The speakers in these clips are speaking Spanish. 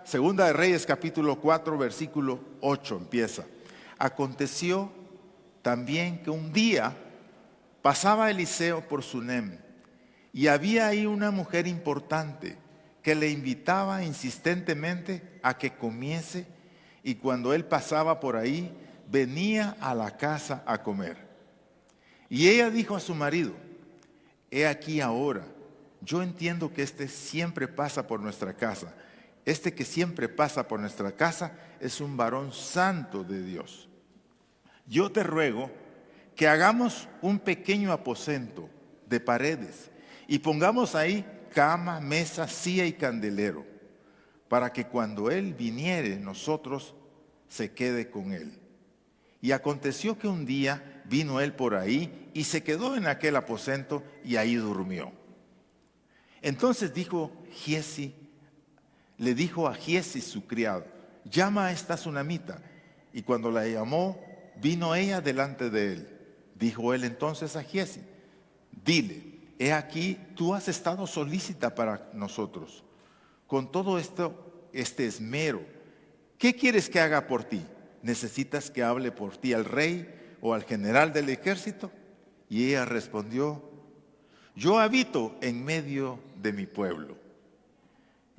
Segunda de Reyes, capítulo 4, versículo 8, empieza. Aconteció también que un día pasaba Eliseo por Sunem, y había ahí una mujer importante que le invitaba insistentemente a que comiese, y cuando él pasaba por ahí, venía a la casa a comer. Y ella dijo a su marido: he aquí ahora, yo entiendo que este siempre pasa por nuestra casa. Este que siempre pasa por nuestra casa es un varón santo de Dios. Yo te ruego que hagamos un pequeño aposento de paredes y pongamos ahí cama, mesa, silla y candelero, para que cuando él viniere, nosotros se quede con él. Y aconteció que un día vino él por ahí y se quedó en aquel aposento y ahí durmió. Entonces le dijo a Giezi su criado: llama a esta sunamita. Y cuando la llamó, vino ella delante de él. Dijo él entonces a Giezi: dile, he aquí, tú has estado solícita para nosotros, con todo este esmero. ¿Qué quieres que haga por ti? ¿Necesitas que hable por ti al rey o al general del ejército? Y ella respondió: yo habito en medio de mi pueblo.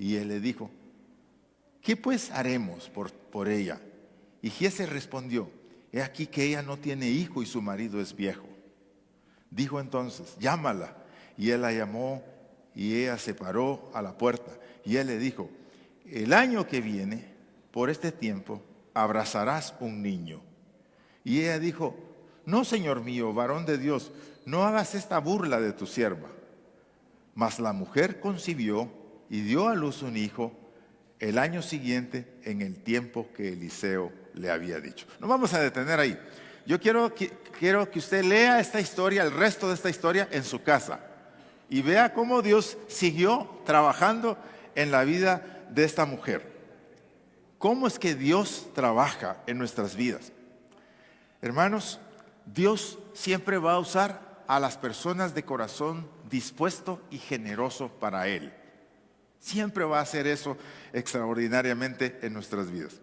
Y él le dijo: ¿qué pues haremos por ella? Y Giezi respondió: he aquí que ella no tiene hijo y su marido es viejo. Dijo entonces: llámala. Y él la llamó y ella se paró a la puerta. Y él le dijo: el año que viene, por este tiempo, abrazarás un niño. Y ella dijo: no, señor mío, varón de Dios, no hagas esta burla de tu sierva. Mas la mujer concibió y dio a luz un hijo el año siguiente, en el tiempo que Eliseo le había dicho. Nos vamos a detener ahí. Yo quiero que usted lea esta historia, el resto de esta historia, en su casa, y vea cómo Dios siguió trabajando en la vida de esta mujer. ¿Cómo es que Dios trabaja en nuestras vidas? Hermanos, Dios siempre va a usar a las personas de corazón dispuesto y generoso para Él. Siempre va a hacer eso extraordinariamente en nuestras vidas.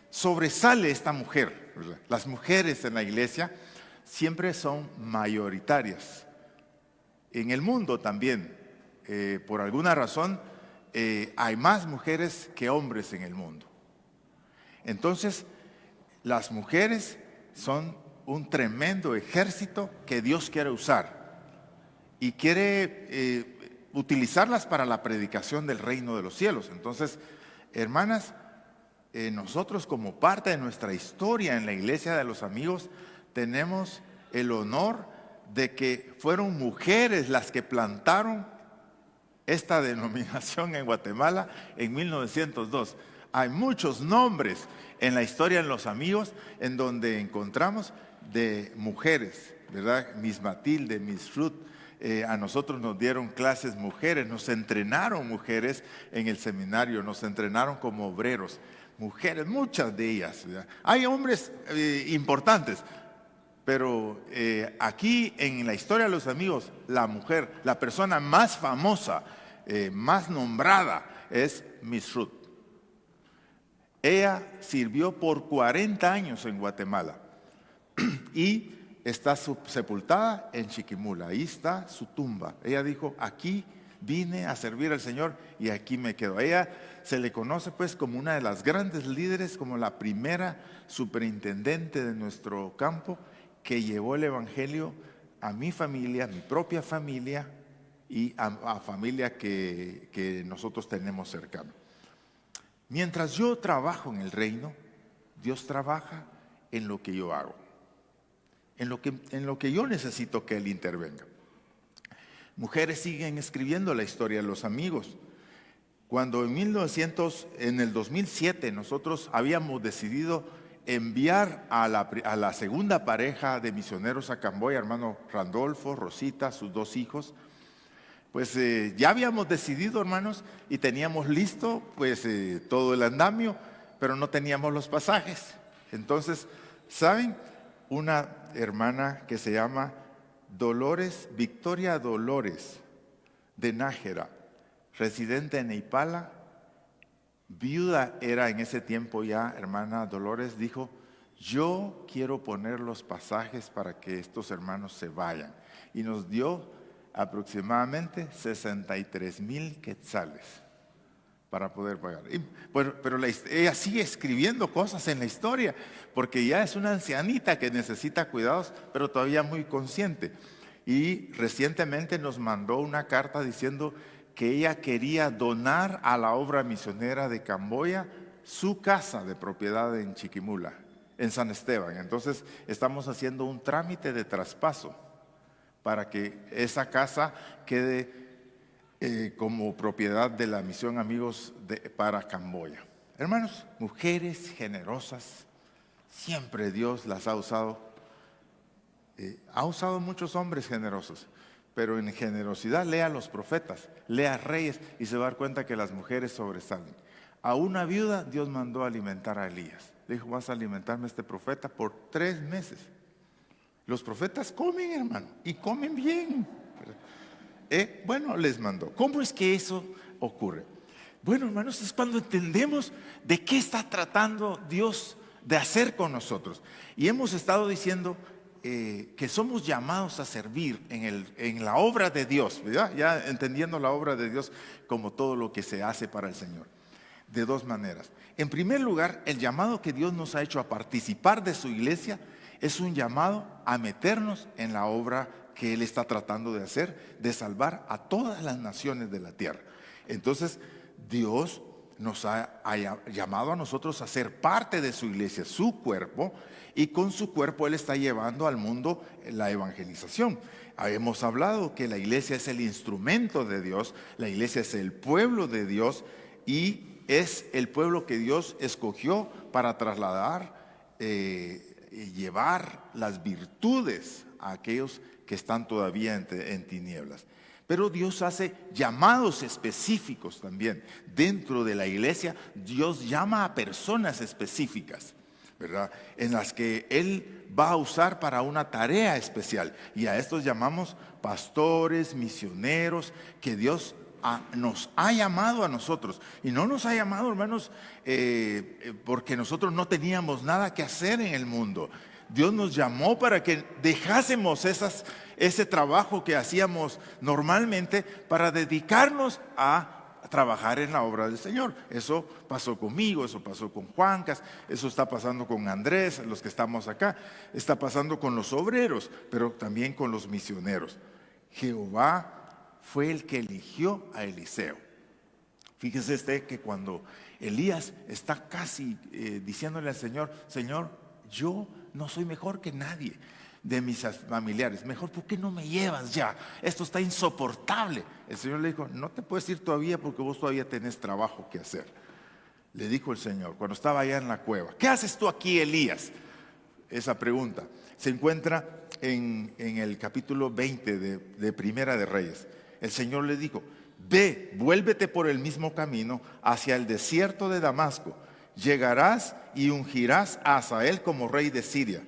Sobresale esta mujer, ¿verdad? Las mujeres en la iglesia siempre son mayoritarias. En el mundo también, por alguna razón, hay más mujeres que hombres en el mundo. Entonces, las mujeres son un tremendo ejército que Dios quiere usar y quiere utilizarlas para la predicación del reino de los cielos. Entonces, hermanas, nosotros como parte de nuestra historia en la Iglesia de los Amigos tenemos el honor de que fueron mujeres las que plantaron esta denominación en Guatemala en 1902. Hay muchos nombres en la historia de los Amigos en donde encontramos de mujeres, ¿verdad? Miss Matilde, Miss Ruth. A nosotros nos dieron clases mujeres, nos entrenaron mujeres en el seminario, nos entrenaron como obreros. Mujeres, muchas de ellas, ¿verdad? Hay hombres importantes, pero aquí en la historia de los Amigos, la mujer, la persona más famosa, más nombrada es Miss Ruth. Ella sirvió por 40 años en Guatemala y está sepultada en Chiquimula. Ahí está su tumba. Ella dijo: aquí vine a servir al Señor y aquí me quedo. A ella se le conoce pues como una de las grandes líderes, como la primera superintendente de nuestro campo que llevó el evangelio a mi familia, a mi propia familia y a familia que nosotros tenemos cercano. Mientras yo trabajo en el reino, Dios trabaja en lo que yo hago, en lo que yo necesito que Él intervenga. Mujeres siguen escribiendo la historia de los Amigos. Cuando en el 2007 nosotros habíamos decidido enviar a la segunda pareja de misioneros a Camboya, hermano Randolfo, Rosita, sus 2 hijos, pues ya habíamos decidido, hermanos, y teníamos listo pues todo el andamio, pero no teníamos los pasajes. Entonces, ¿saben? Una hermana que se llama Victoria Dolores de Nájera, residente en Neipala, Viuda era en ese tiempo ya, hermana Dolores, dijo, yo quiero poner los pasajes para que estos hermanos se vayan. Y nos dio aproximadamente 63,000 quetzales para poder pagar. Pero ella sigue escribiendo cosas en la historia, porque ya es una ancianita que necesita cuidados, pero todavía muy consciente. Y recientemente nos mandó una carta diciendo que ella quería donar a la obra misionera de Camboya su casa de propiedad en Chiquimula, en San Esteban. Entonces estamos haciendo un trámite de traspaso para que esa casa quede como propiedad de la misión Amigos para Camboya. Hermanos, mujeres generosas, siempre Dios las ha usado. Ha usado muchos hombres generosos, pero en generosidad lea a los profetas, lea a reyes y se va a dar cuenta que las mujeres sobresalen. A una viuda Dios mandó a alimentar a Elías. Le dijo, vas a alimentarme a este profeta por 3 meses. Los profetas comen, hermano, y comen bien. Bueno, les mandó. ¿Cómo es que eso ocurre? Bueno, hermanos, es cuando entendemos de qué está tratando Dios de hacer con nosotros. Y hemos estado diciendo que somos llamados a servir en la obra de Dios, ¿verdad? Ya entendiendo la obra de Dios como todo lo que se hace para el Señor. De 2 maneras. En primer lugar, el llamado que Dios nos ha hecho a participar de su iglesia es un llamado a meternos en la obra que Él está tratando de hacer, de salvar a todas las naciones de la tierra. Entonces, Dios nos ha llamado a nosotros a ser parte de su iglesia, su cuerpo, y con su cuerpo Él está llevando al mundo la evangelización. Hemos hablado que la iglesia es el instrumento de Dios, la iglesia es el pueblo de Dios y es el pueblo que Dios escogió para trasladar y llevar las virtudes a aquellos que están todavía en tinieblas. Pero Dios hace llamados específicos también. Dentro de la iglesia, Dios llama a personas específicas, ¿verdad? En las que Él va a usar para una tarea especial. Y a estos llamamos pastores, misioneros, que Dios nos ha llamado a nosotros. Y no nos ha llamado, hermanos, porque nosotros no teníamos nada que hacer en el mundo. Dios nos llamó para que dejásemos ese trabajo que hacíamos normalmente para dedicarnos a trabajar en la obra del Señor. Eso pasó conmigo, eso pasó con Juancas, eso está pasando con Andrés, los que estamos acá, está pasando con los obreros, pero también con los misioneros. Jehová fue el que eligió a Eliseo. Fíjese que cuando Elías está casi diciéndole al Señor, Señor, yo no soy mejor que nadie de mis familiares, mejor, ¿por qué no me llevas ya? Esto está insoportable. El Señor le dijo, no te puedes ir todavía porque vos todavía tenés trabajo que hacer. Le dijo el Señor, cuando estaba allá en la cueva, ¿qué haces tú aquí, Elías? Esa pregunta se encuentra en el capítulo 20 de Primera de Reyes. El Señor le dijo, ve, vuélvete por el mismo camino hacia el desierto de Damasco. Llegarás y ungirás a Hazael como rey de Siria.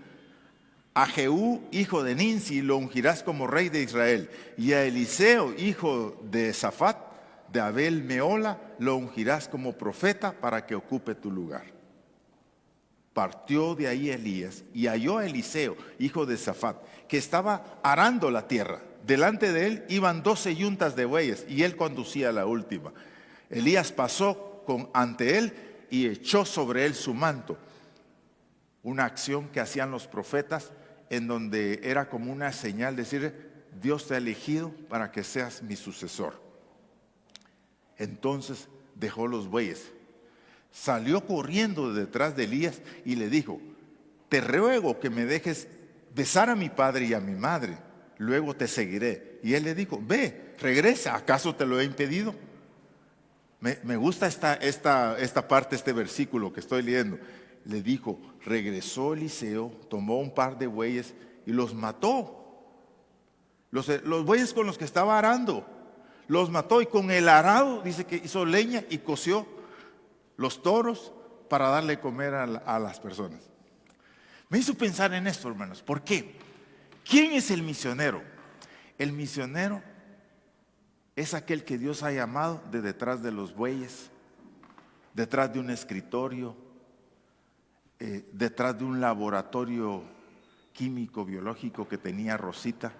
A Jehú, hijo de Ninsi, lo ungirás como rey de Israel. Y a Eliseo, hijo de Safat, de Abel Meola, lo ungirás como profeta para que ocupe tu lugar. Partió de ahí Elías y halló a Eliseo, hijo de Safat, que estaba arando la tierra. Delante de él iban 12 yuntas de bueyes y él conducía la última. Elías pasó ante él y echó sobre él su manto. Una acción que hacían los profetas en donde era como una señal, decir, Dios te ha elegido para que seas mi sucesor. Entonces dejó los bueyes, salió corriendo detrás de Elías y le dijo, te ruego que me dejes besar a mi padre y a mi madre, luego te seguiré. Y él le dijo, ve, regresa, ¿acaso te lo he impedido? Me gusta esta parte, este versículo que estoy leyendo. Le dijo, regresó Eliseo, tomó un par de bueyes y los mató. Los bueyes con los que estaba arando, los mató, y con el arado dice que hizo leña y coció los toros para darle comer a las personas. Me hizo pensar en esto, hermanos. ¿Por qué? ¿Quién es el misionero? El misionero es aquel que Dios ha llamado de detrás de los bueyes, detrás de un escritorio, detrás de un laboratorio químico, biológico que tenía Rosita.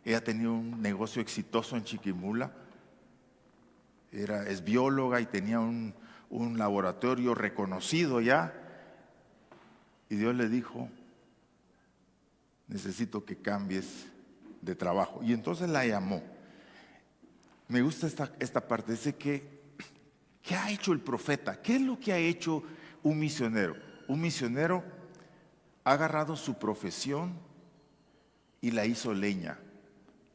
Ella tenía un negocio exitoso en Chiquimula. Es bióloga y tenía un laboratorio reconocido ya. Y Dios le dijo: necesito que cambies de trabajo. Y entonces la llamó. Me gusta esta parte. Dice que, ¿qué ha hecho el profeta? ¿Qué es lo que ha hecho un misionero? Un misionero ha agarrado su profesión y la hizo leña.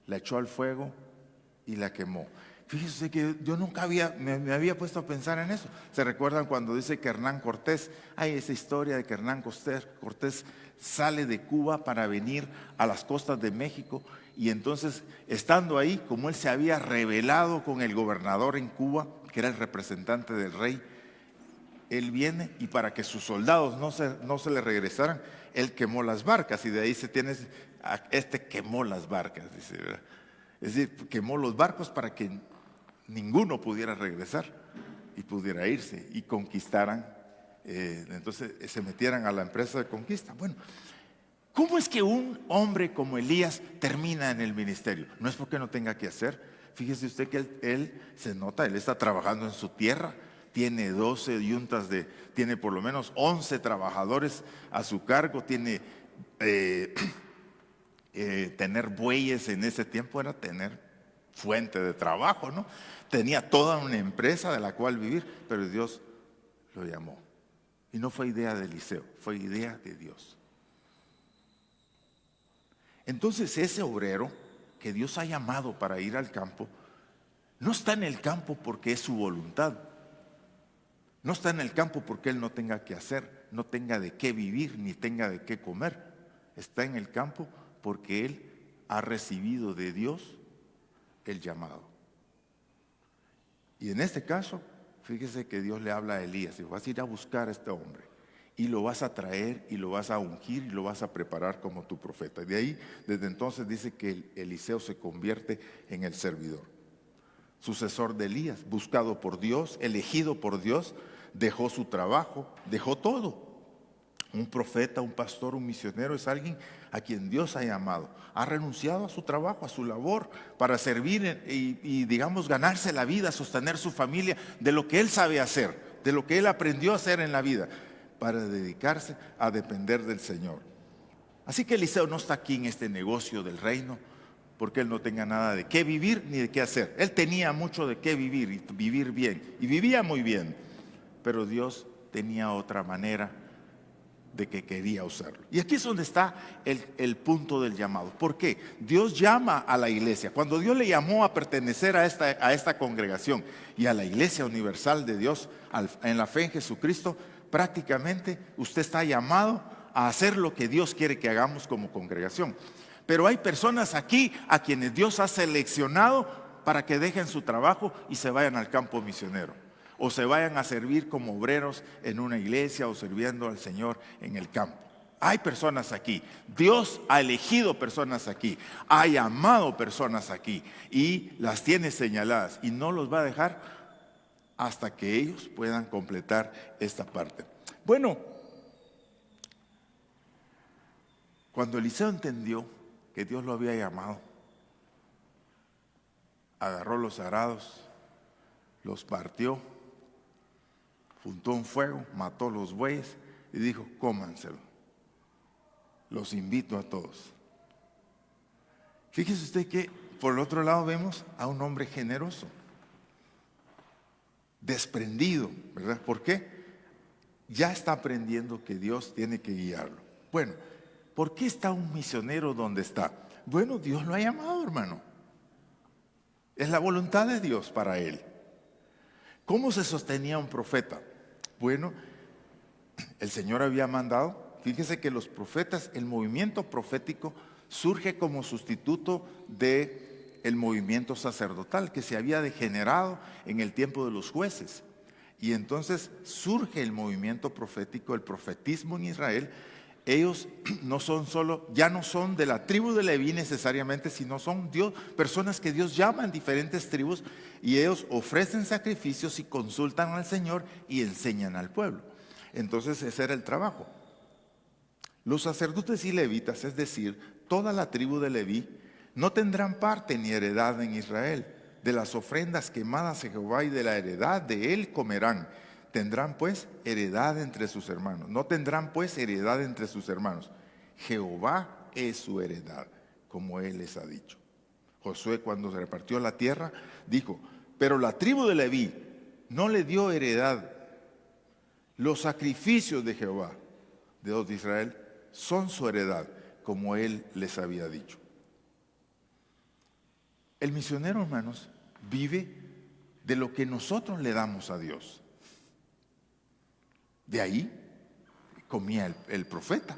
La echó al fuego y la quemó. Fíjese que yo nunca me había puesto a pensar en eso. ¿Se recuerdan cuando dice que Hernán Cortés? Hay esa historia de que Hernán Cortés sale de Cuba para venir a las costas de México, y entonces, estando ahí, como él se había rebelado con el gobernador en Cuba, que era el representante del rey, él viene, y para que sus soldados no se le regresaran, él quemó las barcas, y de ahí se tiene, quemó las barcas, dice, ¿verdad? Es decir, quemó los barcos para que ninguno pudiera regresar y pudiera irse y conquistaran, entonces se metieran a la empresa de conquista. Bueno, ¿cómo es que un hombre como Elías termina en el ministerio? No es porque no tenga que hacer. Fíjese usted que él se nota, él está trabajando en su tierra, tiene 12 yuntas, tiene por lo menos 11 trabajadores a su cargo, tiene tener bueyes en ese tiempo era tener fuente de trabajo, ¿no? Tenía toda una empresa de la cual vivir, pero Dios lo llamó. Y no fue idea de Eliseo, fue idea de Dios. Entonces ese obrero que Dios ha llamado para ir al campo, no está en el campo porque es su voluntad. No está en el campo porque él no tenga que hacer, no tenga de qué vivir, ni tenga de qué comer. Está en el campo porque él ha recibido de Dios el llamado. Y en este caso, fíjese que Dios le habla a Elías: y vas a ir a buscar a este hombre y lo vas a traer y lo vas a ungir y lo vas a preparar como tu profeta. Y de ahí, desde entonces dice que Eliseo se convierte en el servidor, sucesor de Elías, buscado por Dios, elegido por Dios, dejó su trabajo, dejó todo. Un profeta, un pastor, un misionero es alguien a quien Dios ha llamado. Ha renunciado a su trabajo, a su labor, para servir y digamos, ganarse la vida, sostener su familia de lo que él sabe hacer, de lo que él aprendió a hacer en la vida, para dedicarse a depender del Señor. Así que Eliseo no está aquí en este negocio del reino porque él no tenga nada de qué vivir ni de qué hacer. Él tenía mucho de qué vivir, y vivir bien, y vivía muy bien, pero Dios tenía otra manera de que quería usarlo. Y aquí es donde está el punto del llamado. ¿Por qué? Dios llama a la iglesia. Cuando Dios le llamó a pertenecer a esta congregación y a la iglesia universal de Dios en la fe en Jesucristo, prácticamente usted está llamado a hacer lo que Dios quiere que hagamos como congregación. Pero hay personas aquí a quienes Dios ha seleccionado para que dejen su trabajo y se vayan al campo misionero, o se vayan a servir como obreros en una iglesia, o sirviendo al Señor en el campo. Hay personas aquí. Dios ha elegido personas aquí, ha llamado personas aquí y las tiene señaladas, y no los va a dejar hasta que ellos puedan completar esta parte. Bueno, cuando Eliseo entendió que Dios lo había llamado, agarró los arados, los partió, juntó un fuego, mató los bueyes y dijo: cómanselo, los invito a todos. Fíjese usted que por el otro lado vemos a un hombre generoso, desprendido, ¿verdad? ¿Por qué? Ya está aprendiendo que Dios tiene que guiarlo. Bueno, ¿por qué está un misionero donde está? Bueno, Dios lo ha llamado, hermano. Es la voluntad de Dios para él. ¿Cómo se sostenía un profeta? Bueno, el Señor había mandado. Fíjese que los profetas, el movimiento profético surge como sustituto del movimiento sacerdotal que se había degenerado en el tiempo de los jueces. Y entonces surge el movimiento profético, el profetismo en Israel, ellos ya no son de la tribu de Leví necesariamente, sino son personas que Dios llama en diferentes tribus, y ellos ofrecen sacrificios y consultan al Señor y enseñan al pueblo. Entonces ese era el trabajo. Los sacerdotes y levitas, es decir, toda la tribu de Leví, no tendrán parte ni heredad en Israel. De las ofrendas quemadas a Jehová y de la heredad de él comerán. Tendrán pues heredad entre sus hermanos. No tendrán pues heredad entre sus hermanos. Jehová es su heredad, como él les ha dicho. Josué, cuando se repartió la tierra, dijo: pero la tribu de Leví no le dio heredad. Los sacrificios de Jehová, Dios de Israel, son su heredad, como él les había dicho. El misionero, hermanos, vive de lo que nosotros le damos a Dios. De ahí comía el profeta,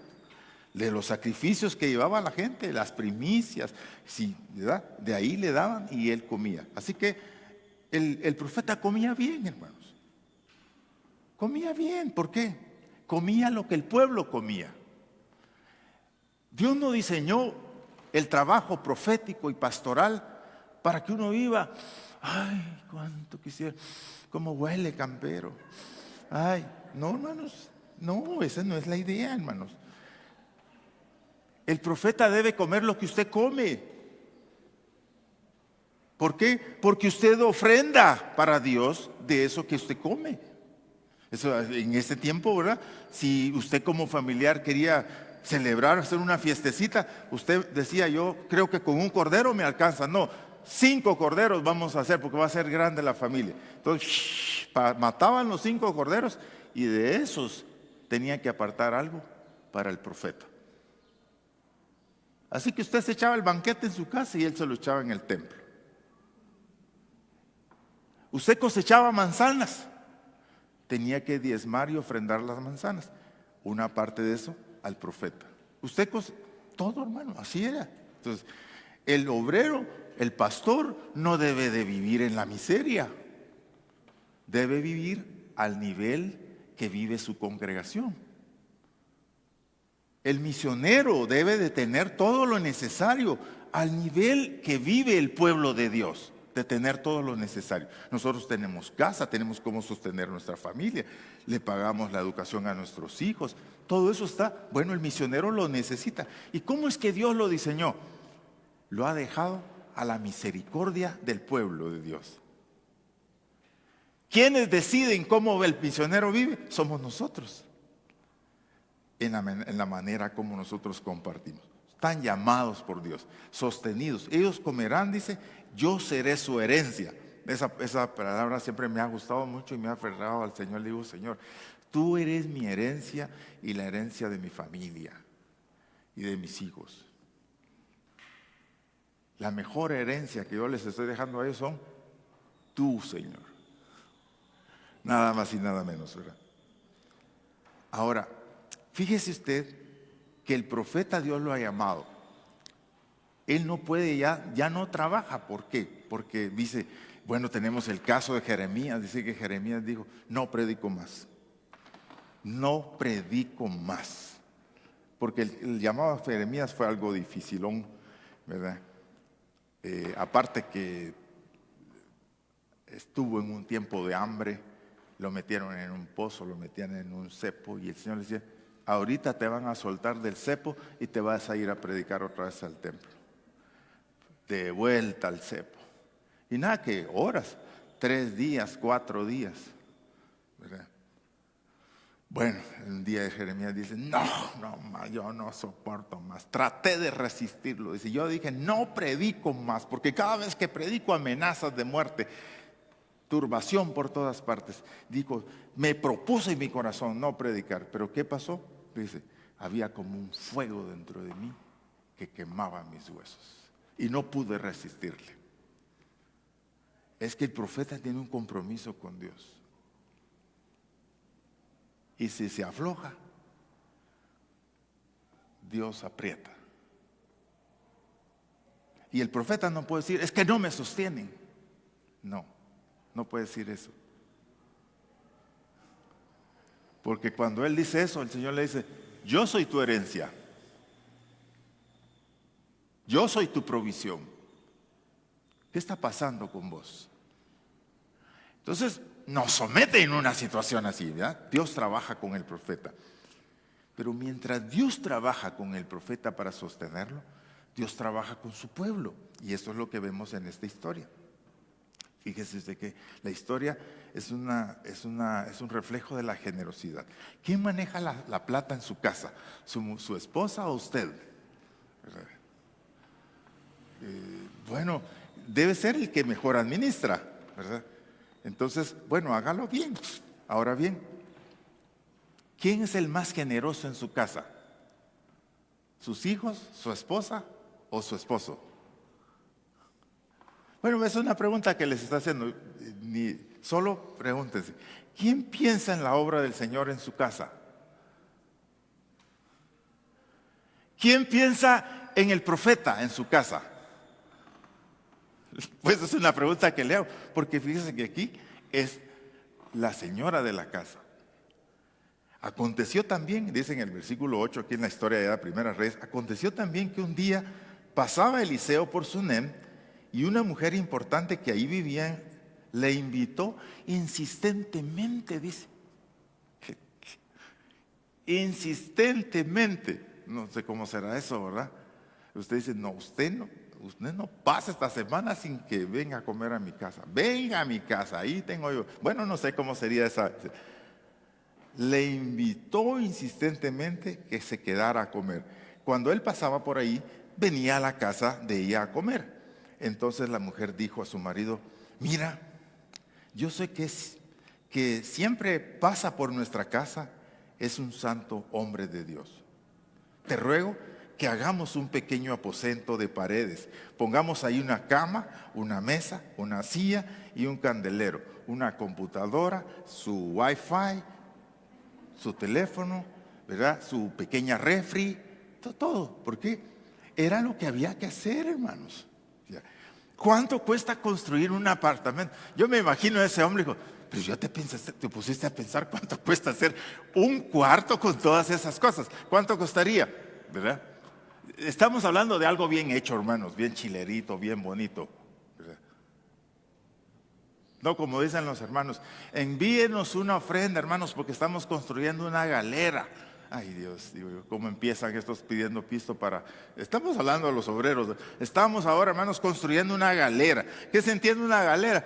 de los sacrificios que llevaba la gente, las primicias, sí, ¿verdad? De ahí le daban y él comía. Así que el profeta comía bien, hermanos. Comía bien, ¿por qué? Comía lo que el pueblo comía. Dios no diseñó el trabajo profético y pastoral para que uno viva: ay, cuánto quisiera, cómo huele campero. Ay, no, hermanos, no, esa no es la idea, hermanos. El profeta debe comer lo que usted come. ¿Por qué? Porque usted ofrenda para Dios de eso que usted come. Eso, en este tiempo, ¿verdad? Si usted como familiar quería celebrar, hacer una fiestecita, usted decía: yo creo que con un cordero me alcanza. No, 5 corderos vamos a hacer, porque va a ser grande la familia. Entonces mataban los 5 corderos, y de esos tenía que apartar algo para el profeta. Así que usted se echaba el banquete en su casa y él se lo echaba en el templo. Usted cosechaba manzanas, tenía que diezmar y ofrendar las manzanas. Una parte de eso al profeta. Todo, hermano, así era. Entonces, el obrero, el pastor, no debe de vivir en la miseria. Debe vivir al nivel que vive su congregación. El misionero debe de tener todo lo necesario al nivel que vive el pueblo de Dios, de tener todo lo necesario. Nosotros tenemos casa, tenemos cómo sostener nuestra familia, le pagamos la educación a nuestros hijos, todo eso está, bueno, el misionero lo necesita. ¿Y cómo es que Dios lo diseñó? Lo ha dejado a la misericordia del pueblo de Dios. ¿Quiénes deciden cómo el misionero vive? Somos nosotros. En la manera como nosotros compartimos. Están llamados por Dios, sostenidos. Ellos comerán, dice: yo seré su herencia. Esa palabra siempre me ha gustado mucho y me ha aferrado al Señor. Le digo: Señor, tú eres mi herencia y la herencia de mi familia y de mis hijos. La mejor herencia que yo les estoy dejando a ellos son tú, Señor. Nada más y nada menos, ¿verdad? Ahora, fíjese usted que el profeta Dios lo ha llamado. Él no puede ya no trabaja. ¿Por qué? Porque dice, bueno, tenemos el caso de Jeremías. Dice que Jeremías dijo: no predico más. No predico más. Porque el llamado a Jeremías fue algo dificilón, ¿verdad? Aparte que estuvo en un tiempo de hambre, lo metieron en un pozo, lo metían en un cepo, y el Señor le decía: ahorita te van a soltar del cepo y te vas a ir a predicar otra vez al templo. De vuelta al cepo. Y nada que horas, 3 días, 4 días, ¿verdad? Bueno, el día de Jeremías dice: no, yo no soporto más. Traté de resistirlo. Dice: yo dije, no predico más, porque cada vez que predico amenazas de muerte, turbación por todas partes. Dijo: me propuse en mi corazón no predicar. Pero ¿qué pasó? Dice: había como un fuego dentro de mí que quemaba mis huesos y no pude resistirle. Es que el profeta tiene un compromiso con Dios. Y si se afloja, Dios aprieta. Y el profeta no puede decir: es que no me sostienen. No puede decir eso. Porque cuando él dice eso, el Señor le dice: yo soy tu herencia, yo soy tu provisión. ¿Qué está pasando con vos? Entonces nos somete en una situación así, ¿verdad? Dios trabaja con el profeta. Pero mientras Dios trabaja con el profeta para sostenerlo, Dios trabaja con su pueblo. Y eso es lo que vemos en esta historia. Fíjese usted que la historia es un reflejo de la generosidad. ¿Quién maneja la plata en su casa? ¿Su esposa o usted? Bueno, debe ser el que mejor administra, ¿verdad? Entonces, bueno, hágalo bien. Ahora bien, ¿quién es el más generoso en su casa? ¿Sus hijos, su esposa o su esposo? Bueno, es una pregunta que les está haciendo. Solo pregúntense, ¿quién piensa en la obra del Señor en su casa? ¿Quién piensa en el profeta en su casa? Pues es una pregunta que le hago, porque fíjense que aquí es la señora de la casa. Aconteció también, dice en el versículo 8, aquí en la historia de la Primera Reyes, aconteció también que un día pasaba Eliseo por Sunem y una mujer importante que ahí vivía le invitó insistentemente, dice. Insistentemente. No sé cómo será eso, ¿verdad? Usted dice, no, usted no pasa esta semana sin que venga a comer a mi casa. Venga a mi casa, ahí tengo yo. Bueno, no sé cómo sería esa. Le invitó insistentemente que se quedara a comer. Cuando él pasaba por ahí, venía a la casa de ella a comer. Entonces la mujer dijo a su marido, mira, yo sé que siempre pasa por nuestra casa, es un santo hombre de Dios. Te ruego que hagamos un pequeño aposento de paredes. Pongamos ahí una cama, una mesa, una silla y un candelero, una computadora, su wifi, su teléfono, ¿verdad? Su pequeña refri, todo. ¿Por qué? Era lo que había que hacer, hermanos. ¿Cuánto cuesta construir un apartamento? Yo me imagino a ese hombre, dijo, pero ya te pusiste a pensar cuánto cuesta hacer un cuarto con todas esas cosas. ¿Cuánto costaría? ¿Verdad? Estamos hablando de algo bien hecho, hermanos, bien chilerito, bien bonito. ¿Verdad? No, como dicen los hermanos, envíenos una ofrenda, hermanos, porque estamos construyendo una galera. Ay, Dios, digo yo, ¿cómo empiezan estos pidiendo pisto para...? Estamos hablando de los obreros. Estamos ahora, hermanos, construyendo una galera. ¿Qué se entiende una galera?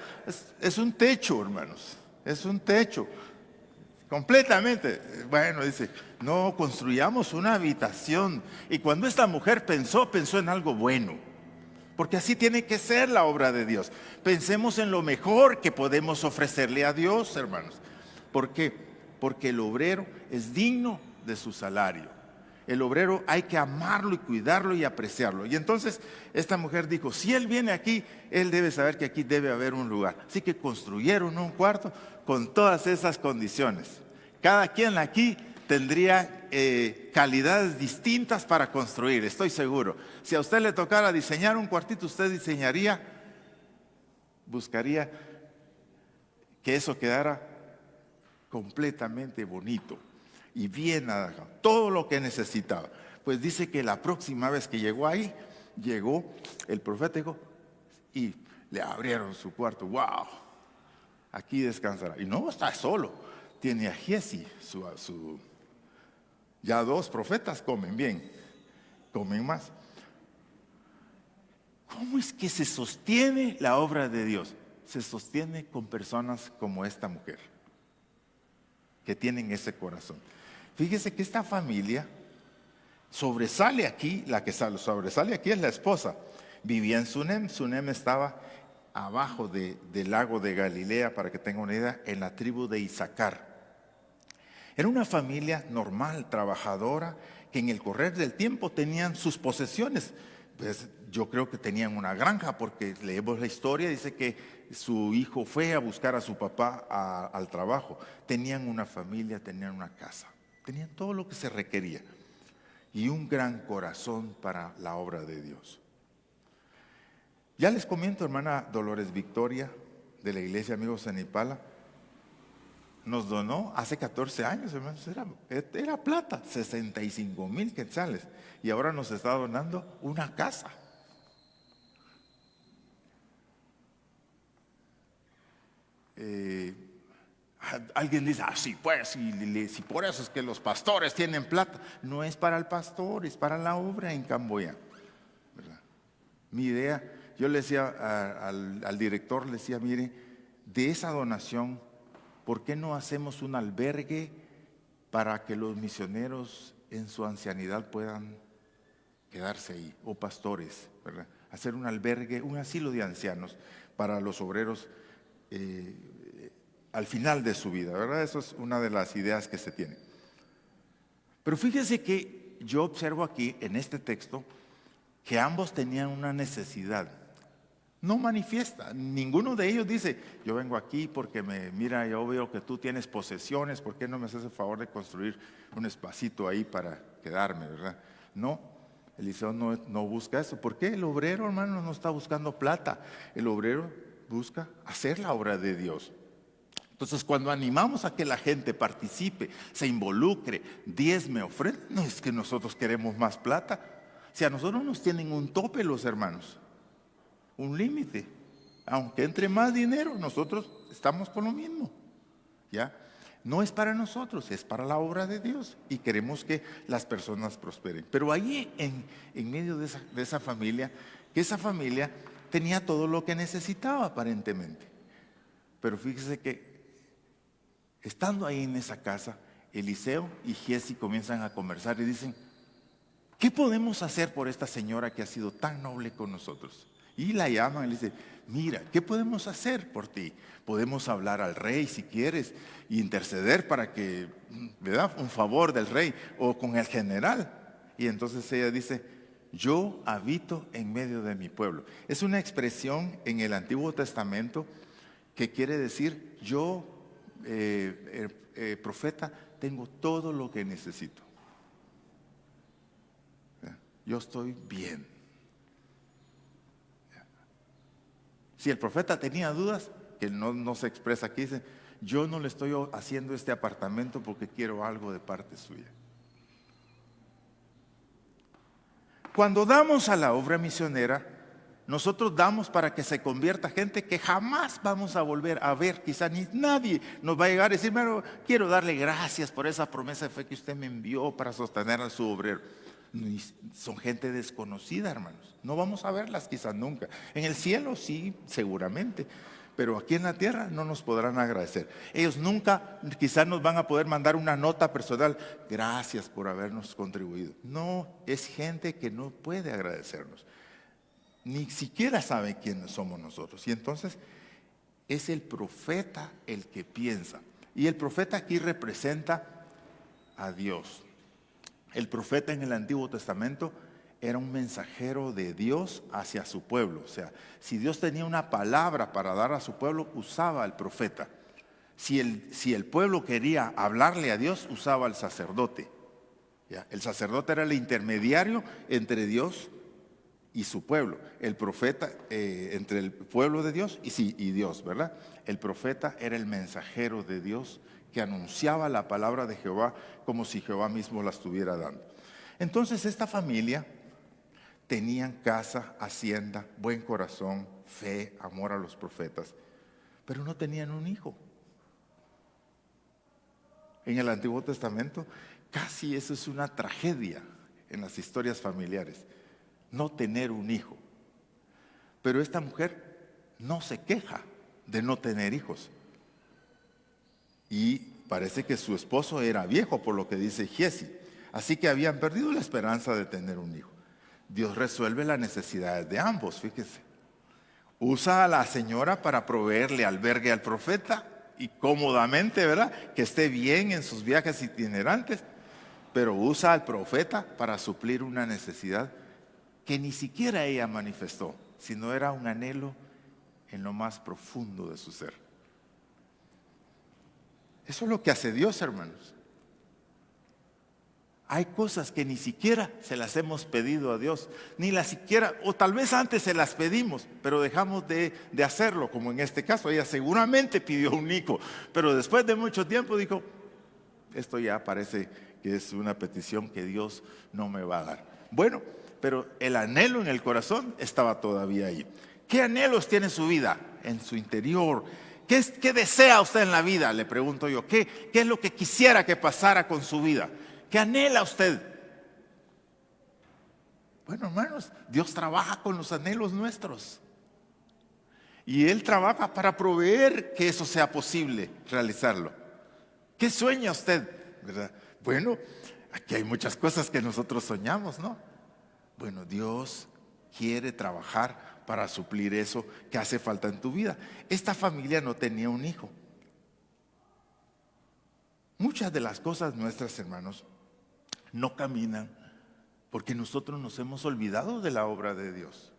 Es un techo, hermanos. Es un techo. Completamente. Bueno, dice, no, construyamos una habitación. Y cuando esta mujer pensó en algo bueno. Porque así tiene que ser la obra de Dios. Pensemos en lo mejor que podemos ofrecerle a Dios, hermanos. ¿Por qué? Porque el obrero es digno de su salario. El obrero hay que amarlo y cuidarlo y apreciarlo. Y entonces esta mujer dijo, si él viene aquí, él debe saber que aquí debe haber un lugar. Así que construyeron un cuarto con todas esas condiciones. Cada quien aquí tendría calidades distintas para construir, estoy seguro. Si a usted le tocara diseñar un cuartito, usted buscaría que eso quedara completamente bonito y bien adaptado, todo lo que necesitaba. Pues dice que la próxima vez que llegó ahí, llegó el profeta y le abrieron su cuarto. ¡Wow! Aquí descansará. Y no está solo, tiene a Giesi, ya dos profetas comen bien, comen más. ¿Cómo es que se sostiene la obra de Dios? Se sostiene con personas como esta mujer, que tienen ese corazón. Fíjese que esta familia sobresale aquí, la que sobresale aquí es la esposa. Vivía en Sunem, Sunem estaba abajo del lago de Galilea, para que tengan una idea, en la tribu de Isaacar. Era una familia normal, trabajadora, que en el correr del tiempo tenían sus posesiones. Pues yo creo que tenían una granja, porque leemos la historia, dice que su hijo fue a buscar a su papá al trabajo. Tenían una familia, tenían una casa, tenían todo lo que se requería y un gran corazón para la obra de Dios. Ya les comento, hermana Dolores Victoria, de la iglesia Amigos en Ipala, nos donó hace 14 años, hermanos, era plata, 65,000 quetzales. Y ahora nos está donando una casa. Alguien dice, sí, pues, si por eso es que los pastores tienen plata. No es para el pastor, es para la obra en Camboya, ¿verdad? Mi idea, yo le decía al director, le decía, mire, de esa donación, ¿por qué no hacemos un albergue para que los misioneros en su ancianidad puedan quedarse ahí? O pastores, ¿verdad? Hacer un albergue, un asilo de ancianos para los obreros al final de su vida, ¿verdad? Eso es una de las ideas que se tiene. Pero fíjese que yo observo aquí en este texto que ambos tenían una necesidad. No manifiesta, ninguno de ellos dice, yo vengo aquí porque mira, yo veo que tú tienes posesiones, ¿por qué no me haces el favor de construir un espacito ahí para quedarme, verdad? No, Eliseo no busca eso. ¿Por qué? El obrero, hermano, no está buscando plata. El obrero busca hacer la obra de Dios. Entonces, cuando animamos a que la gente participe, se involucre, diezme, ofrenda, no es que nosotros queremos más plata. Si a nosotros nos tienen un tope los hermanos, un límite. Aunque entre más dinero, nosotros estamos con lo mismo. ¿Ya? No es para nosotros, es para la obra de Dios. Y queremos que las personas prosperen. Pero ahí en medio de esa familia, que esa familia tenía todo lo que necesitaba aparentemente. Pero fíjese que estando ahí en esa casa, Eliseo y Giesi comienzan a conversar y dicen, ¿qué podemos hacer por esta señora que ha sido tan noble con nosotros? Y la llaman y le dicen, mira, ¿qué podemos hacer por ti? Podemos hablar al rey si quieres y interceder para que, ¿verdad? Un favor del rey o con el general. Y entonces ella dice, yo habito en medio de mi pueblo. Es una expresión en el Antiguo Testamento que quiere decir, yo, profeta, tengo todo lo que necesito. Yo estoy bien. Si el profeta tenía dudas, que no se expresa aquí, dice, yo no le estoy haciendo este apartamento porque quiero algo de parte suya. Cuando damos a la obra misionera, nosotros damos para que se convierta gente que jamás vamos a volver a ver. Quizá ni nadie nos va a llegar a decir, pero quiero darle gracias por esa promesa de fe que usted me envió para sostener a su obrero. Son gente desconocida, hermanos. No vamos a verlas quizás nunca. En el cielo sí, seguramente. Pero aquí en la tierra no nos podrán agradecer. Ellos nunca quizás nos van a poder mandar una nota personal. Gracias por habernos contribuido. No, es gente que no puede agradecernos. Ni siquiera sabe quiénes somos nosotros. Y entonces es el profeta el que piensa. Y el profeta aquí representa a Dios. El profeta en el Antiguo Testamento era un mensajero de Dios hacia su pueblo. O sea, si Dios tenía una palabra para dar a su pueblo, usaba al profeta. Si el pueblo quería hablarle a Dios, usaba al sacerdote. ¿Ya? El sacerdote era el intermediario entre Dios y su pueblo. El profeta entre el pueblo de Dios y Dios, ¿verdad? El profeta era el mensajero de Dios que anunciaba la palabra de Jehová como si Jehová mismo la estuviera dando. Entonces esta familia tenían casa, hacienda, buen corazón, fe, amor a los profetas, pero no tenían un hijo. En el Antiguo Testamento casi eso es una tragedia en las historias familiares, no tener un hijo. Pero esta mujer no se queja de no tener hijos. Y parece que su esposo era viejo, por lo que dice Giesi. Así que habían perdido la esperanza de tener un hijo. Dios resuelve las necesidades de ambos, fíjese. Usa a la señora para proveerle albergue al profeta y cómodamente, ¿verdad? Que esté bien en sus viajes itinerantes. Pero usa al profeta para suplir una necesidad que ni siquiera ella manifestó, sino era un anhelo en lo más profundo de su ser. Eso es lo que hace Dios, hermanos. Hay cosas que ni siquiera se las hemos pedido a Dios, ni las siquiera, o tal vez antes se las pedimos, pero dejamos de hacerlo, como en este caso. Ella seguramente pidió un hijo, pero después de mucho tiempo dijo, esto ya parece que es una petición que Dios no me va a dar. Bueno, pero el anhelo en el corazón estaba todavía ahí. ¿Qué anhelos tiene su vida en su interior? ¿Qué desea usted en la vida? Le pregunto yo. ¿Qué es lo que quisiera que pasara con su vida? ¿Qué anhela usted? Bueno, hermanos, Dios trabaja con los anhelos nuestros. Y Él trabaja para proveer que eso sea posible realizarlo. ¿Qué sueña usted? ¿Verdad? Bueno, aquí hay muchas cosas que nosotros soñamos, ¿no? Bueno, Dios quiere trabajar para suplir eso que hace falta en tu vida. Esta familia no tenía un hijo. Muchas de las cosas nuestras, hermanos, no caminan porque nosotros nos hemos olvidado de la obra de Dios.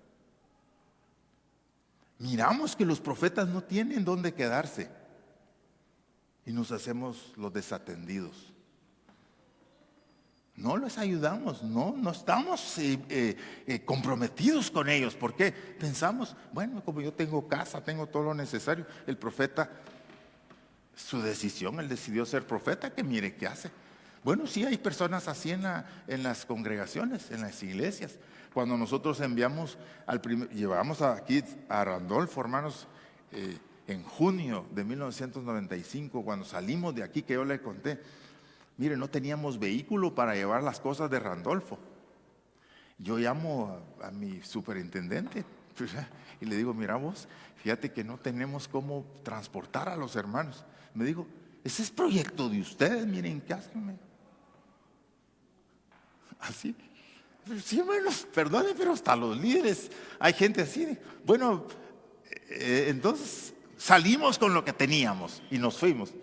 Miramos que los profetas no tienen dónde quedarse y nos hacemos los desatendidos. No les ayudamos, no estamos comprometidos con ellos. ¿Por qué? Pensamos, bueno, como yo tengo casa, tengo todo lo necesario. El profeta, su decisión, él decidió ser profeta, que mire qué hace. Bueno, sí hay personas así en las congregaciones, en las iglesias. Cuando nosotros llevamos aquí a Randolfo, hermanos, en junio de 1995, cuando salimos de aquí, que yo le conté, mire, no teníamos vehículo para llevar las cosas de Randolfo. Yo llamo a mi superintendente y le digo, mira vos, fíjate que no tenemos cómo transportar a los hermanos. Me dijo, ese es proyecto de ustedes, miren qué hacen. Así. Sí, hermanos, perdone, pero hasta los líderes, hay gente así. Bueno, entonces salimos con lo que teníamos y nos fuimos.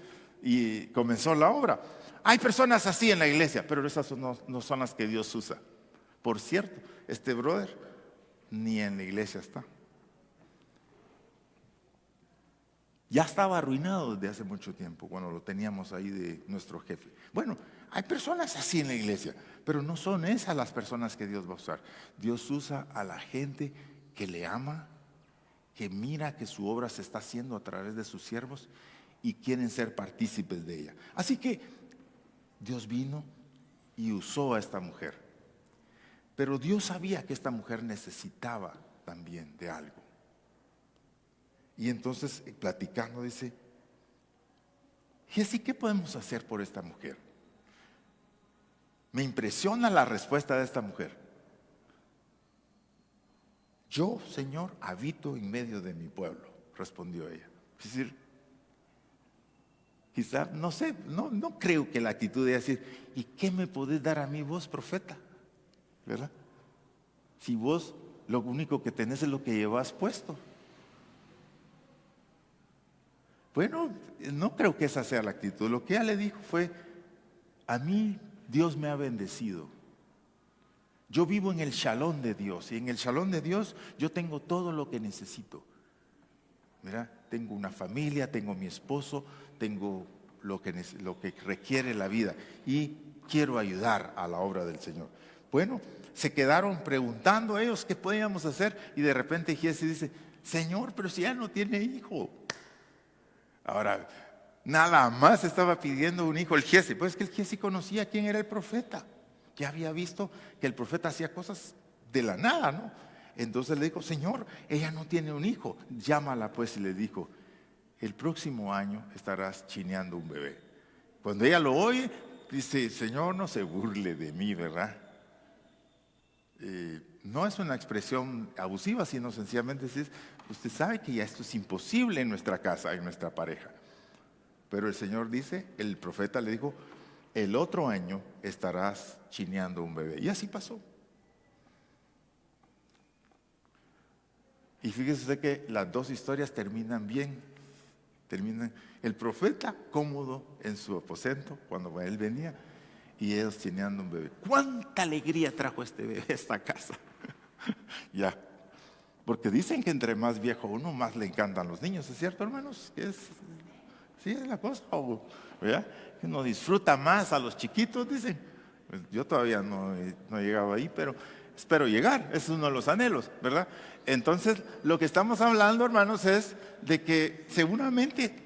Y comenzó la obra. Hay personas así en la iglesia, pero esas no son las que Dios usa. Por cierto, este brother ni en la iglesia está. Ya estaba arruinado desde hace mucho tiempo, cuando lo teníamos ahí de nuestro jefe. Bueno, hay personas así en la iglesia, pero no son esas las personas que Dios va a usar. Dios usa a la gente que le ama, que mira que su obra se está haciendo a través de sus siervos y quieren ser partícipes de ella. Así que Dios vino y usó a esta mujer. Pero Dios sabía que esta mujer necesitaba también de algo. Y entonces, platicando, dice, Jessy, ¿qué podemos hacer por esta mujer? Me impresiona la respuesta de esta mujer. Yo, Señor, habito en medio de mi pueblo, respondió ella. Es decir, quizá, no sé, no creo que la actitud de decir, ¿y qué me podés dar a mí vos, profeta? ¿Verdad? Si vos lo único que tenés es lo que llevas puesto. Bueno, no creo que esa sea la actitud. Lo que ella le dijo fue, a mí Dios me ha bendecido. Yo vivo en el shalom de Dios y en el shalom de Dios yo tengo todo lo que necesito. ¿Verdad? Tengo una familia, tengo mi esposo, tengo lo que requiere la vida y quiero ayudar a la obra del Señor. Bueno, se quedaron preguntando ellos qué podíamos hacer y de repente Jessy dice, Señor, pero si ya no tiene hijo. Ahora, nada más estaba pidiendo un hijo el Jessy, pues es que el Jessy conocía quién era el profeta, que había visto que el profeta hacía cosas de la nada, ¿no? Entonces le dijo, Señor, ella no tiene un hijo, llámala pues, y le dijo, el próximo año estarás chineando un bebé. Cuando ella lo oye, dice, Señor, no se burle de mí, ¿verdad? No es una expresión abusiva, sino sencillamente es, usted sabe que ya esto es imposible en nuestra casa, en nuestra pareja. Pero el Señor dice, el profeta le dijo, el otro año estarás chineando un bebé. Y así pasó. Y fíjese usted que las dos historias terminan bien. Terminan el profeta cómodo en su aposento cuando él venía y ellos chineando un bebé. ¿Cuánta alegría trajo este bebé a esta casa? Ya. Porque dicen que entre más viejo uno, más le encantan los niños. ¿Es cierto, hermanos? ¿Sí es la cosa? ¿Verdad? Que uno disfruta más a los chiquitos, dicen. Pues yo todavía no he llegado ahí, pero espero llegar. Es uno de los anhelos, ¿verdad? Entonces, lo que estamos hablando, hermanos, es de que seguramente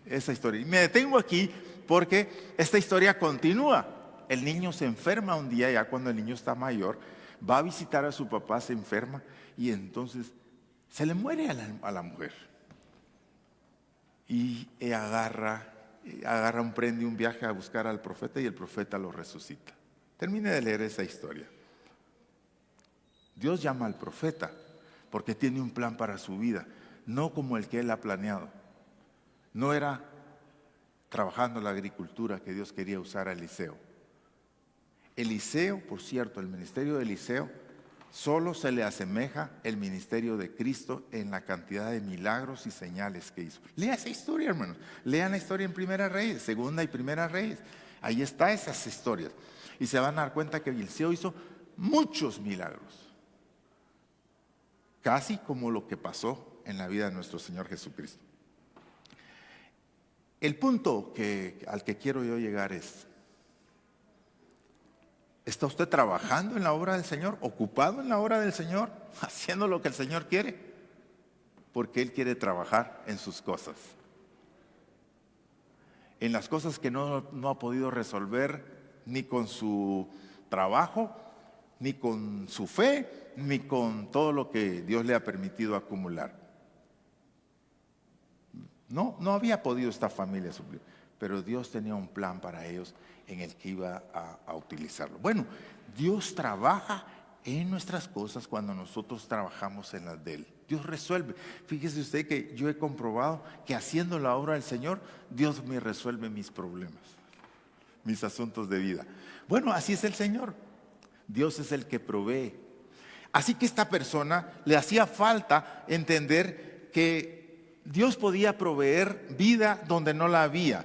esa historia. Y me detengo aquí porque esta historia continúa. El niño se enferma un día, ya cuando el niño está mayor, va a visitar a su papá, se enferma y entonces se le muere a la mujer. Y emprende un viaje a buscar al profeta y el profeta lo resucita. Termine de leer esa historia. Dios llama al profeta porque tiene un plan para su vida, no como el que él ha planeado. No era trabajando la agricultura que Dios quería usar a Eliseo. Eliseo, por cierto, el ministerio de Eliseo solo se le asemeja el ministerio de Cristo en la cantidad de milagros y señales que hizo. Lea esa historia, hermanos. Lean la historia en Primera Reyes, Segunda y Primera Reyes. Ahí están esas historias. Y se van a dar cuenta que Eliseo hizo muchos milagros. Casi como lo que pasó en la vida de nuestro Señor Jesucristo. El punto al que quiero yo llegar es: ¿está usted trabajando en la obra del Señor? ¿Ocupado en la obra del Señor? ¿Haciendo lo que el Señor quiere? Porque Él quiere trabajar en sus cosas. En las cosas que no ha podido resolver ni con su trabajo, ni con su fe, ni con todo lo que Dios le ha permitido acumular. No había podido esta familia suplir, pero Dios tenía un plan para ellos en el que iba a utilizarlo. Bueno, Dios trabaja en nuestras cosas cuando nosotros trabajamos en las de Él. Dios resuelve. Fíjese usted que yo he comprobado que haciendo la obra del Señor, Dios me resuelve mis problemas, mis asuntos de vida. Bueno, así es el Señor. Dios es el que provee. Así que esta persona le hacía falta entender que Dios podía proveer vida donde no la había.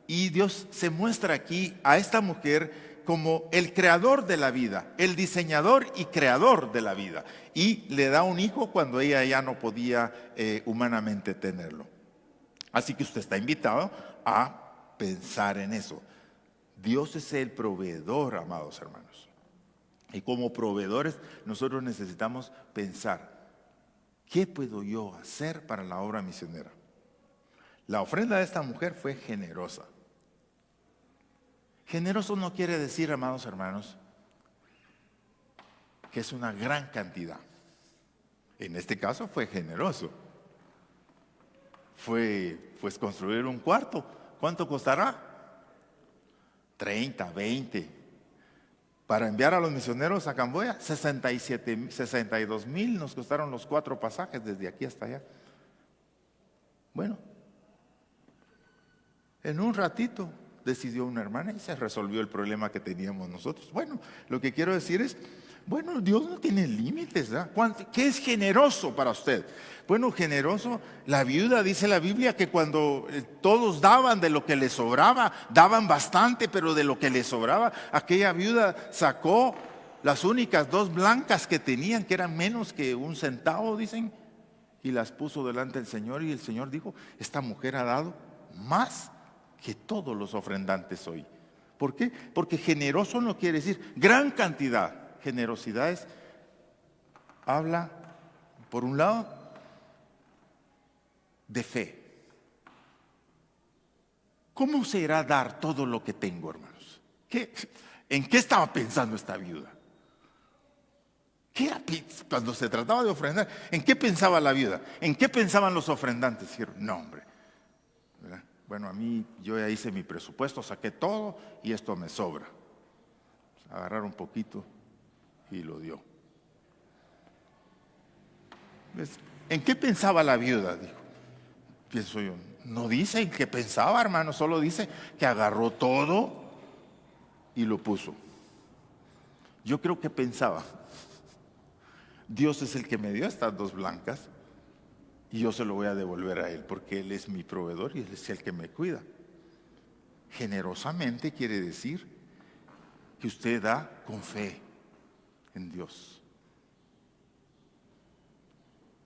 Y Dios se muestra aquí a esta mujer como el creador de la vida, el diseñador y creador de la vida. Y le da un hijo cuando ella ya no podía humanamente tenerlo. Así que usted está invitado a pensar en eso. Dios es el proveedor, amados hermanos. Y como proveedores nosotros necesitamos pensar: ¿qué puedo yo hacer para la obra misionera? La ofrenda de esta mujer fue generosa. Generoso no quiere decir, amados hermanos, que es una gran cantidad. En este caso fue generoso. Fue pues construir un cuarto. ¿Cuánto costará? 30, 20. Para enviar a los misioneros a Camboya, 62,000 nos costaron los 4 pasajes desde aquí hasta allá. Bueno, en un ratito decidió una hermana y se resolvió el problema que teníamos nosotros. Bueno, lo que quiero decir es, bueno, Dios no tiene límites, ¿verdad? ¿Qué es generoso para usted? Bueno, generoso, la viuda, dice la Biblia, que cuando todos daban de lo que les sobraba, daban bastante, pero de lo que les sobraba, aquella viuda sacó las únicas 2 blancas que tenían, que eran menos que 1 centavo, dicen, y las puso delante del Señor, y el Señor dijo: esta mujer ha dado más que todos los ofrendantes hoy. ¿Por qué? Porque generoso no quiere decir gran cantidad. Generosidad habla, por un lado, de fe. ¿Cómo será dar todo lo que tengo, hermanos? ¿En qué estaba pensando esta viuda? ¿Qué era cuando se trataba de ofrendar? ¿En qué pensaba la viuda? ¿En qué pensaban los ofrendantes? Dijeron: no, hombre, ¿verdad? Bueno, a mí, yo ya hice mi presupuesto, saqué todo y esto me sobra. Agarrar un poquito y lo dio. ¿En qué pensaba la viuda? Dijo. Pienso yo, no dice en qué pensaba, hermano, solo dice que agarró todo y lo puso. Yo creo que pensaba: Dios es el que me dio estas 2 blancas y yo se lo voy a devolver a Él porque Él es mi proveedor y Él es el que me cuida. Generosamente quiere decir que usted da con fe en Dios.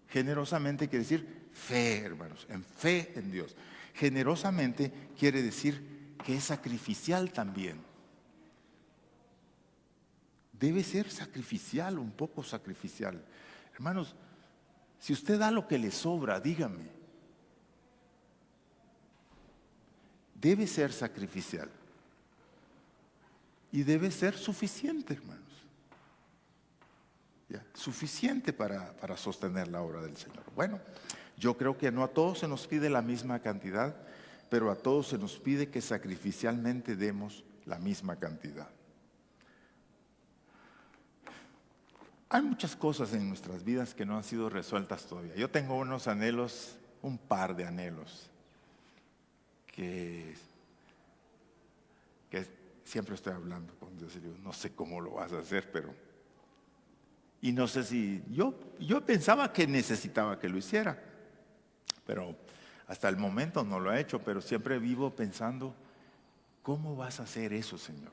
Generosamente quiere decir fe, hermanos, en fe en Dios. Generosamente quiere decir que es sacrificial también. debe ser sacrificial, un poco sacrificial. Hermanos, si usted da lo que le sobra, dígame, debe ser sacrificial y debe ser suficiente, hermanos. ¿Ya? Suficiente para sostener la obra del Señor. Bueno, yo creo que no a todos se nos pide la misma cantidad, pero a todos se nos pide que sacrificialmente demos la misma cantidad. Hay muchas cosas en nuestras vidas que no han sido resueltas todavía. Yo tengo unos anhelos, un par de anhelos, que siempre estoy hablando con Dios y digo, no sé cómo lo vas a hacer, pero... Y no sé si yo pensaba que necesitaba que lo hiciera, pero hasta el momento no lo he hecho, pero siempre vivo pensando, ¿cómo vas a hacer eso, Señor?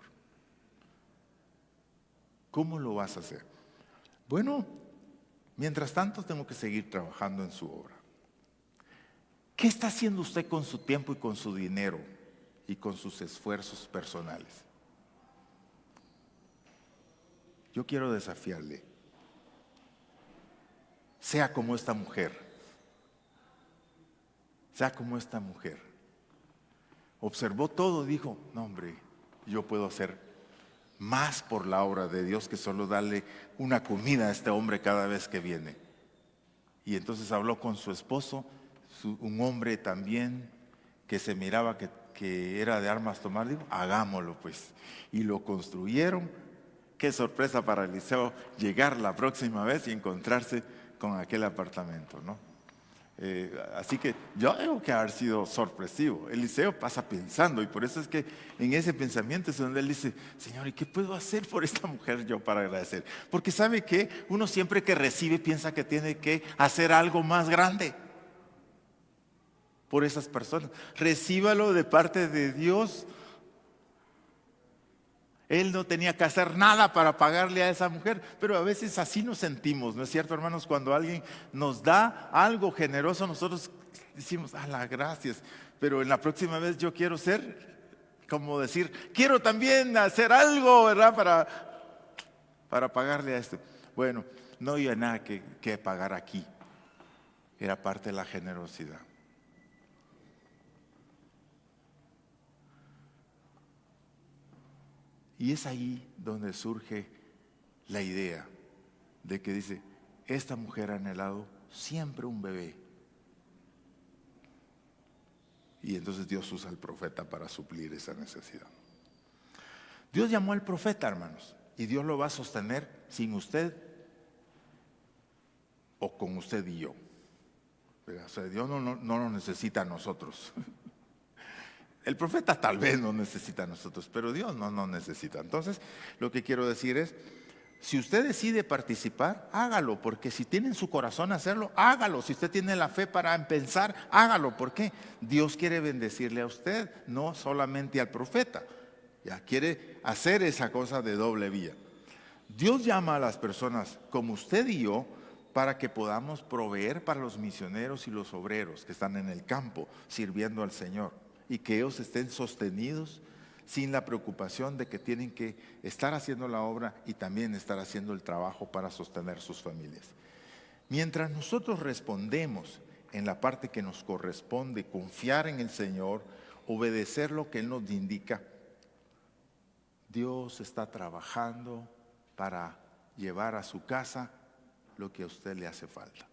¿Cómo lo vas a hacer? Bueno, mientras tanto tengo que seguir trabajando en su obra. ¿Qué está haciendo usted con su tiempo y con su dinero y con sus esfuerzos personales? Yo quiero desafiarle. Sea como esta mujer. Sea como esta mujer. Observó todo, dijo, no hombre, yo puedo hacer más por la obra de Dios que solo darle una comida a este hombre cada vez que viene. Y entonces habló con su esposo, un hombre también que se miraba que era de armas tomar, dijo, hagámoslo pues. Y lo construyeron. Qué sorpresa para Eliseo llegar la próxima vez y encontrarse con aquel apartamento, ¿no? Así que yo tengo que haber sido sorpresivo. Eliseo pasa pensando, y por eso es que en ese pensamiento es donde él dice, Señor, ¿y qué puedo hacer por esta mujer yo para agradecer? Porque sabe que uno siempre que recibe piensa que tiene que hacer algo más grande por esas personas. Recíbalo de parte de Dios. Él no tenía que hacer nada para pagarle a esa mujer, pero a veces así nos sentimos, ¿no es cierto, hermanos? Cuando alguien nos da algo generoso, nosotros decimos, las gracias, pero en la próxima vez yo quiero ser, como decir, quiero también hacer algo, ¿verdad? Para pagarle a este. Bueno, no había nada que pagar aquí, era parte de la generosidad. Y es ahí donde surge la idea de que dice, esta mujer ha anhelado siempre un bebé. Y entonces Dios usa al profeta para suplir esa necesidad. Dios llamó al profeta, hermanos, y Dios lo va a sostener sin usted o con usted y yo. O sea, Dios no lo necesita a nosotros. El profeta tal vez no necesita a nosotros, pero Dios no nos necesita. Entonces, lo que quiero decir es, si usted decide participar, hágalo, porque si tiene en su corazón hacerlo, hágalo. Si usted tiene la fe para empezar, hágalo. ¿Por qué? Dios quiere bendecirle a usted, no solamente al profeta. Ya quiere hacer esa cosa de doble vía. Dios llama a las personas como usted y yo para que podamos proveer para los misioneros y los obreros que están en el campo sirviendo al Señor. Y que ellos estén sostenidos sin la preocupación de que tienen que estar haciendo la obra y también estar haciendo el trabajo para sostener sus familias. Mientras nosotros respondemos en la parte que nos corresponde, confiar en el Señor, obedecer lo que Él nos indica, Dios está trabajando para llevar a su casa lo que a usted le hace falta.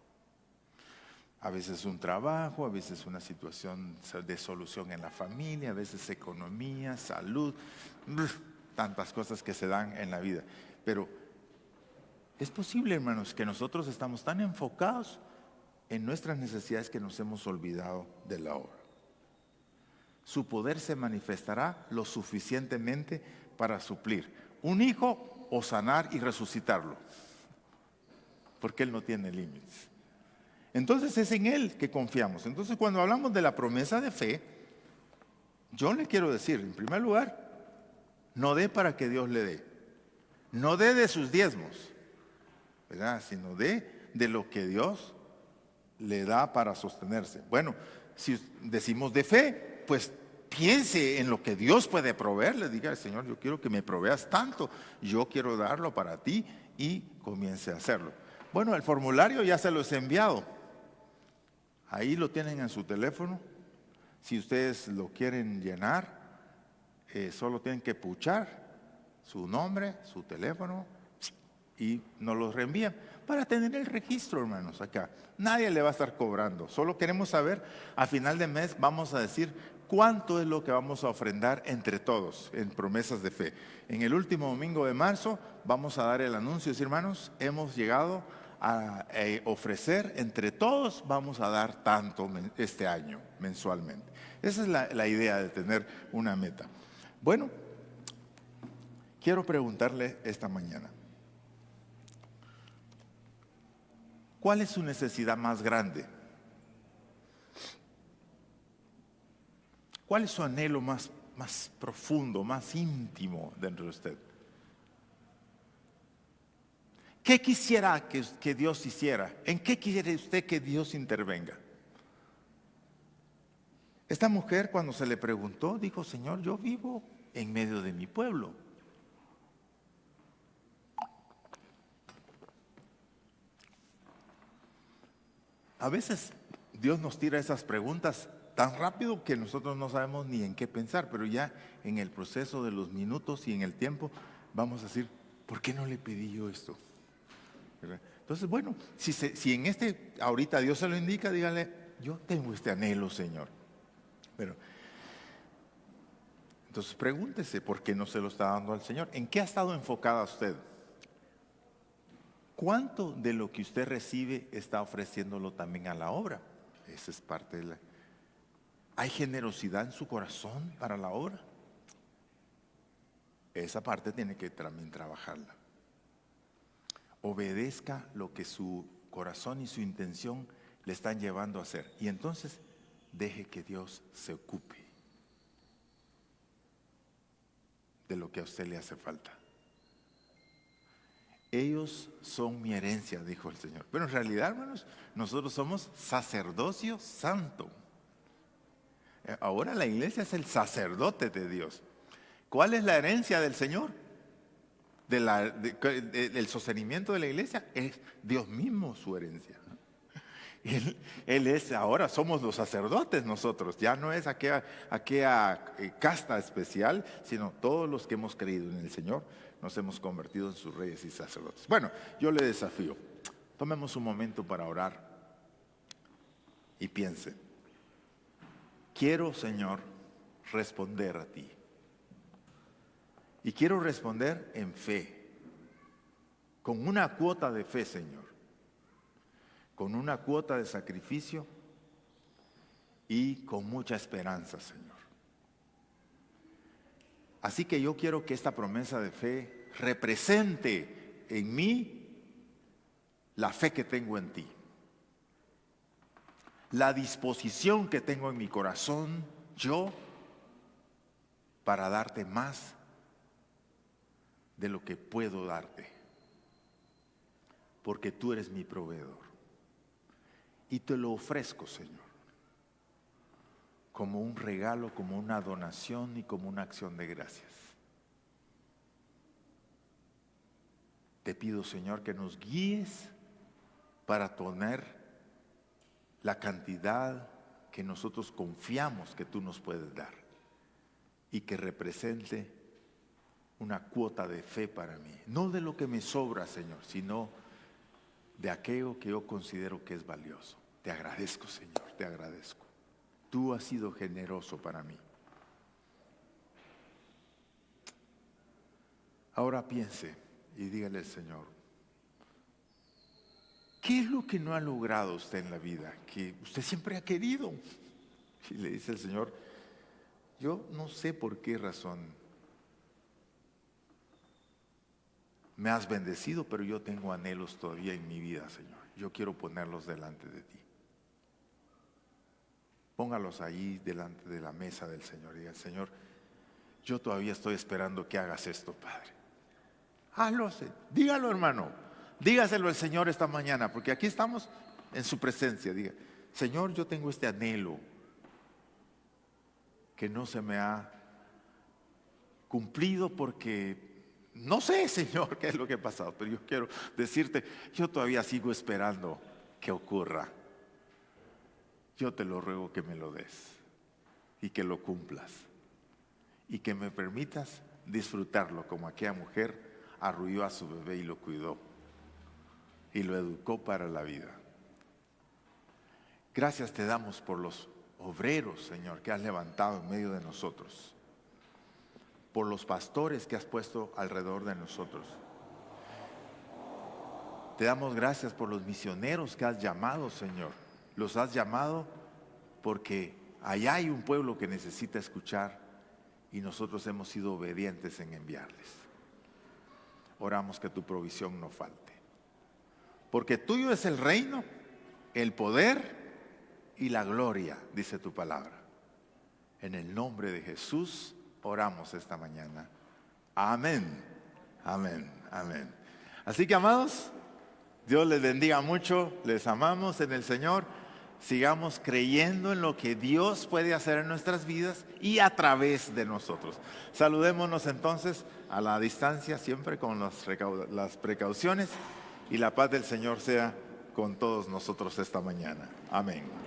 A veces un trabajo, a veces una situación de solución en la familia, a veces economía, salud, tantas cosas que se dan en la vida. Pero es posible, hermanos, que nosotros estamos tan enfocados en nuestras necesidades que nos hemos olvidado de la obra. Su poder se manifestará lo suficientemente para suplir un hijo o sanar y resucitarlo, porque Él no tiene límites. Entonces es en Él que confiamos. Entonces cuando hablamos de la promesa de fe, yo le quiero decir, en primer lugar, no dé para que Dios le dé. No dé de sus diezmos, ¿verdad? Sino de lo que Dios le da para sostenerse. Bueno, si decimos de fe, pues piense en lo que Dios puede proveerle. Diga, Señor, yo quiero que me proveas tanto, yo quiero darlo para ti, y comience a hacerlo. Bueno, el formulario ya se los he enviado. Ahí lo tienen en su teléfono. Si ustedes lo quieren llenar, solo tienen que puchar su nombre, su teléfono, y nos los reenvían para tener el registro, hermanos, acá. Nadie le va a estar cobrando. Solo queremos saber, a final de mes vamos a decir cuánto es lo que vamos a ofrendar entre todos en promesas de fe. En el último domingo de marzo vamos a dar el anuncio, hermanos, hemos llegado a ofrecer entre todos, vamos a dar tanto este año mensualmente. Esa es la idea de tener una meta. Bueno, quiero preguntarle esta mañana, ¿cuál es su necesidad más grande? ¿Cuál es su anhelo más profundo, más íntimo dentro de usted? ¿Qué quisiera que Dios hiciera? ¿En qué quiere usted que Dios intervenga? Esta mujer, cuando se le preguntó, dijo, Señor, yo vivo en medio de mi pueblo. A veces Dios nos tira esas preguntas tan rápido que nosotros no sabemos ni en qué pensar, pero ya en el proceso de los minutos y en el tiempo vamos a decir, ¿por qué no le pedí yo esto? ¿Verdad? Entonces, bueno, si en ahorita Dios se lo indica, dígale, yo tengo este anhelo, Señor. Pero, entonces pregúntese por qué no se lo está dando al Señor. ¿En qué ha estado enfocada usted? ¿Cuánto de lo que usted recibe está ofreciéndolo también a la obra? Esa es parte de ¿Hay generosidad en su corazón para la obra? Esa parte tiene que también trabajarla. Obedezca lo que su corazón y su intención le están llevando a hacer. Y entonces deje que Dios se ocupe de lo que a usted le hace falta. Ellos son mi herencia, dijo el Señor. Pero en realidad, hermanos, nosotros somos sacerdocio santo. Ahora la iglesia es el sacerdote de Dios. ¿Cuál es la herencia del Señor? Del sostenimiento de la iglesia es Dios mismo su herencia. Él es, ahora somos los sacerdotes nosotros, ya no es aquella casta especial, sino todos los que hemos creído en el Señor nos hemos convertido en sus reyes y sacerdotes. Bueno, yo le desafío, tomemos un momento para orar y piense, quiero, Señor, responder a ti. Y quiero responder en fe, con una cuota de fe, Señor, con una cuota de sacrificio y con mucha esperanza, Señor. Así que yo quiero que esta promesa de fe represente en mí la fe que tengo en ti, la disposición que tengo en mi corazón yo para darte más de lo que puedo darte, porque tú eres mi proveedor y te lo ofrezco, Señor, como un regalo, como una donación y como una acción de gracias. Te pido, Señor, que nos guíes para tener la cantidad que nosotros confiamos que tú nos puedes dar y que represente una cuota de fe para mí, no de lo que me sobra, Señor, sino de aquello que yo considero que es valioso. Te agradezco, Señor, te agradezco. Tú has sido generoso para mí. Ahora piense y dígale al Señor, ¿qué es lo que no ha logrado usted en la vida? Que usted siempre ha querido. Y le dice al Señor, yo no sé por qué razón me has bendecido, pero yo tengo anhelos todavía en mi vida, Señor. Yo quiero ponerlos delante de ti. Póngalos ahí delante de la mesa del Señor. Diga, Señor, yo todavía estoy esperando que hagas esto, Padre. Hazlo, dígalo, hermano. Dígaselo al Señor esta mañana, porque aquí estamos en su presencia. Diga, Señor, yo tengo este anhelo que no se me ha cumplido porque no sé, Señor, qué es lo que ha pasado, pero yo quiero decirte, yo todavía sigo esperando que ocurra. Yo te lo ruego que me lo des y que lo cumplas y que me permitas disfrutarlo como aquella mujer arrulló a su bebé y lo cuidó y lo educó para la vida. Gracias te damos por los obreros, Señor, que has levantado en medio de nosotros, por los pastores que has puesto alrededor de nosotros. Te damos gracias por los misioneros que has llamado, Señor. Los has llamado porque allá hay un pueblo que necesita escuchar y nosotros hemos sido obedientes en enviarles. Oramos que tu provisión no falte. Porque tuyo es el reino, el poder y la gloria, dice tu palabra. En el nombre de Jesús oramos esta mañana. Amén, amén, amén. Así que, amados, Dios les bendiga mucho, les amamos en el Señor. Sigamos creyendo en lo que Dios puede hacer en nuestras vidas y a través de nosotros. Saludémonos entonces a la distancia, siempre con las precauciones, y la paz del Señor sea con todos nosotros esta mañana. Amén.